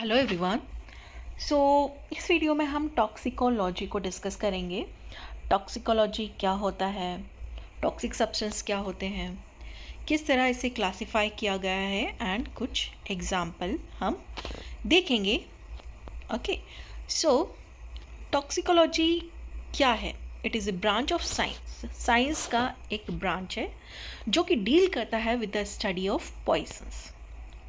Hello everyone. सो इस video में हम टॉक्सिकोलॉजी को डिस्कस करेंगे। टॉक्सिकोलॉजी क्या होता है, टॉक्सिक सब्सटेंस क्या होते हैं, किस तरह इसे क्लासिफाई किया गया है एंड कुछ एग्जाम्पल हम देखेंगे। ओके, सो टॉक्सिकोलॉजी क्या है? It is a branch of science. Science का एक ब्रांच है जो कि डील करता है with the study of poisons.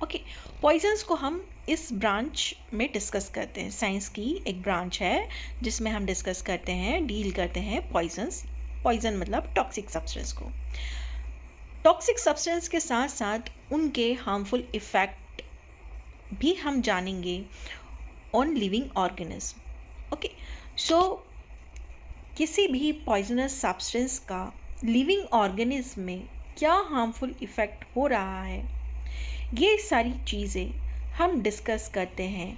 Okay, poisons को हम इस ब्रांच में डिस्कस करते हैं। साइंस की एक ब्रांच है जिसमें हम डिस्कस करते हैं, डील करते हैं पॉइजन्स। पॉइजन मतलब टॉक्सिक सब्सटेंस को। टॉक्सिक सब्सटेंस के साथ साथ उनके हार्मफुल इफ़ेक्ट भी हम जानेंगे ऑन लिविंग ऑर्गेनिज्म। ओके, सो किसी भी पॉइजनस सब्सटेंस का लिविंग ऑर्गेनिज्म में क्या हार्मफुल इफ़ेक्ट हो रहा है, ये सारी चीज़ें हम डिस्कस करते हैं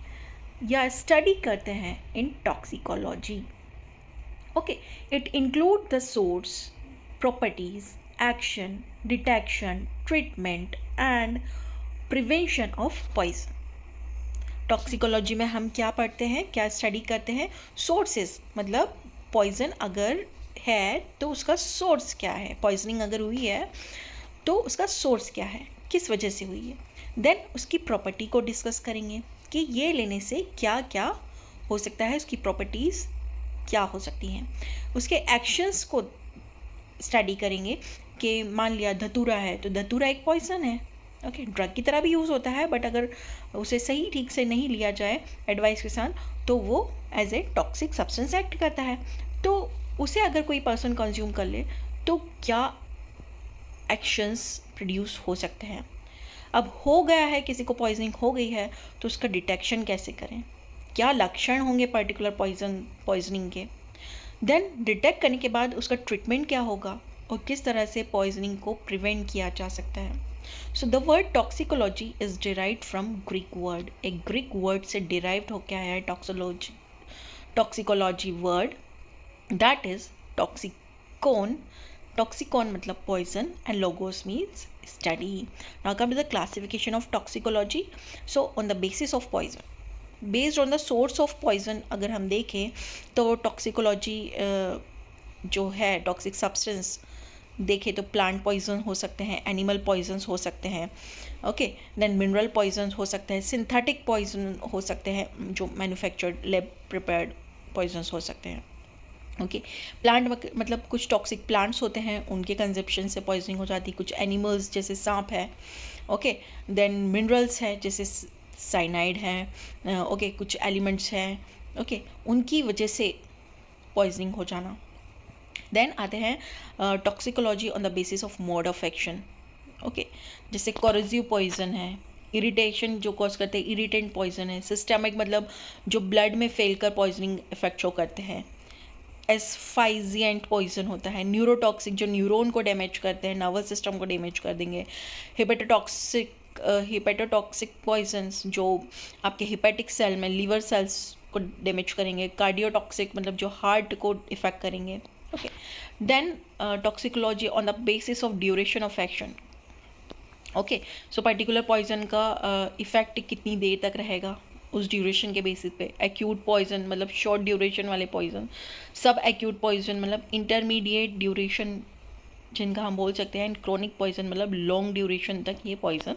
या स्टडी करते हैं in toxicology. Okay, it include the source, properties, action, detection, treatment and prevention of poison. Toxicology में हम क्या पढ़ते हैं, क्या स्टडी करते हैं? सोर्सेज, मतलब पॉइजन अगर है तो उसका सोर्स क्या है, पॉइजनिंग अगर हुई है तो उसका सोर्स क्या है, किस वजह से हुई है। देन उसकी प्रॉपर्टी को डिस्कस करेंगे कि ये लेने से क्या क्या हो सकता है, उसकी प्रॉपर्टीज़ क्या हो सकती हैं। उसके एक्शंस को स्टडी करेंगे कि मान लिया धतूरा है तो धतूरा एक पॉइजन है। ओके, ड्रग की तरह भी यूज़ होता है, बट अगर उसे सही ठीक से नहीं लिया जाए एडवाइस के साथ तो वो as a toxic substance act करता है। तो उसे अगर कोई पर्सन कंज्यूम कर ले तो क्या एक्शंस प्रोड्यूस हो सकते हैं। अब हो गया है, किसी को पॉइजनिंग हो गई है तो उसका डिटेक्शन कैसे करें, क्या लक्षण होंगे पर्टिकुलर पॉइजनिंग के। देन डिटेक्ट करने के बाद उसका ट्रीटमेंट क्या होगा और किस तरह से पॉइजनिंग को प्रिवेंट किया जा सकता है। So the word toxicology is derived from Greek word. एक ग्रीक वर्ड से डिराइव्ड हो क्या है toxicology word, that is toxicon. Toxicon मतलब poison and logos means study. Now come to the classification of toxicology. So on the basis of poison, based on the source of poison अगर हम देखें तो toxicology जो है toxic substance देखें तो plant poison हो सकते हैं, एनिमल पॉइजन्स हो सकते हैं। ओके, देन मिनरल पॉइजन हो सकते हैं, सिंथेटिक पॉइजन हो सकते हैं जो मैन्युफैक्चर्ड लैब प्रिपेयर्ड पॉइजन्स हो सकते हैं। ओके, प्लांट मतलब कुछ टॉक्सिक प्लांट्स होते हैं, उनके कंजप्शन से पॉइजनिंग हो जाती है। कुछ एनिमल्स जैसे सांप है। ओके, देन मिनरल्स है जैसे साइनाइड है। ओके, कुछ एलिमेंट्स हैं, ओके, उनकी वजह से पॉइजनिंग हो जाना। देन आते हैं toxicology on the basis of mode of action. Okay, जैसे कोरोसिव पॉइजन है, इरिटेशन जो कॉज करते हैं, इरिटेंट पॉइजन है। सिस्टमिक मतलब जो ब्लड में फैल कर पॉइजनिंग इफेक्ट शो करते हैं। एस्फाइजिएंट पॉइजन होता है, न्यूरोटॉक्सिक जो न्यूरॉन को डैमेज करते हैं, नर्वस सिस्टम को डैमेज कर देंगे। हिपेटोटॉक्सिक पॉइजन्स जो आपके हिपेटिक सेल में लीवर सेल्स को डैमेज करेंगे। कार्डियोटॉक्सिक मतलब जो हार्ट को इफेक्ट करेंगे। Okay, then toxicology on the basis of duration of action. Okay, so particular poison का इफेक्ट कितनी देर तक रहेगा उस ड्यूरेशन के बेसिस पे। एक्यूट पॉइजन मतलब शॉर्ट ड्यूरेशन वाले पॉइजन, सब एक्यूट पॉइजन मतलब इंटरमीडिएट ड्यूरेशन जिनका हम बोल सकते हैं, एंड क्रोनिक पॉइजन मतलब लॉन्ग ड्यूरेशन तक ये पॉइजन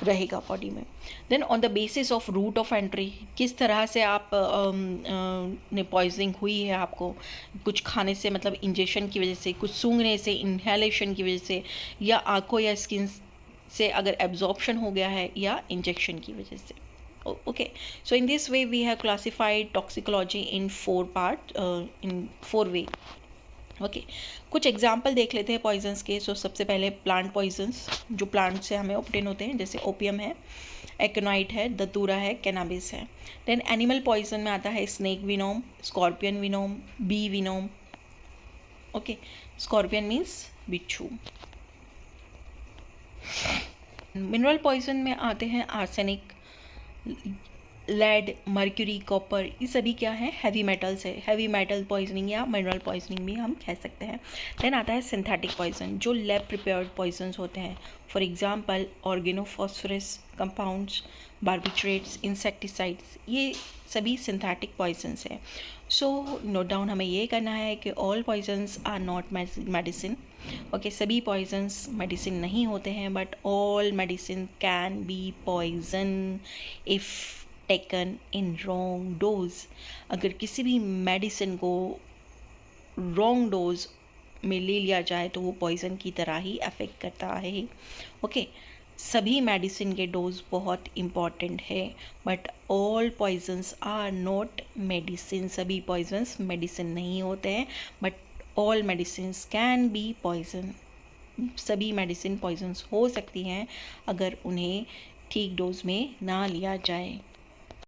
रहेगा बॉडी में। Then on the basis of route of entry, किस तरह से आप ने पॉइजनिंग हुई है आपको, कुछ खाने से मतलब इंजेक्शन की वजह से, कुछ सूंघने से, इनहेलेशन की वजह से, या आंखों या स्किन से अगर एब्जॉर्प्शन हो गया है, या इंजेक्शन की वजह से। Okay, so in this way we have classified toxicology in four way. Okay, कुछ एग्जाम्पल देख लेते हैं पॉइजन्स के। सो सबसे पहले प्लांट पॉइजन्स जो प्लांट से हमें ऑब्टेन होते हैं, जैसे ओपियम है, एक्नाइट है, दतूरा है, कैनाबिस है। देन एनिमल पॉइजन में आता है snake venom, scorpion venom, bee venom. Okay, scorpion means बिच्छू। मिनरल पॉइजन में आते हैं आर्सेनिक, लेड, मर्क्यूरी, कॉपर, ये सभी क्या है, हैवी मेटल्स है। हैवी मेटल पॉइजनिंग या मिनरल पॉइजनिंग भी हम कह सकते हैं। देन आता है सिंथेटिक पॉइजन, जो लैब प्रिपेयर्ड पॉइजन्स होते हैं। For example organophosphorus compounds, barbiturates, insecticides, ये सभी सिंथेटिक पॉइजन्स हैं। सो नोट डाउन हमें ये करना है कि all poisons are not medicine. Okay, सभी पॉइजन्स मेडिसिन नहीं होते हैं, but all medicine can be poison if taken in wrong dose. अगर किसी भी मेडिसिन को रॉन्ग डोज में ले लिया जाए तो वो पॉइजन की तरह ही अफेक्ट करता है। ओके, सभी मेडिसिन के डोज बहुत इम्पॉर्टेंट है, but all poisons are not medicine. सभी पॉइजन्स मेडिसिन नहीं होते हैं, but all medicines can be poison. सभी मेडिसिन पॉइजन्स हो सकती हैं अगर उन्हें ठीक डोज में ना लिया जाए।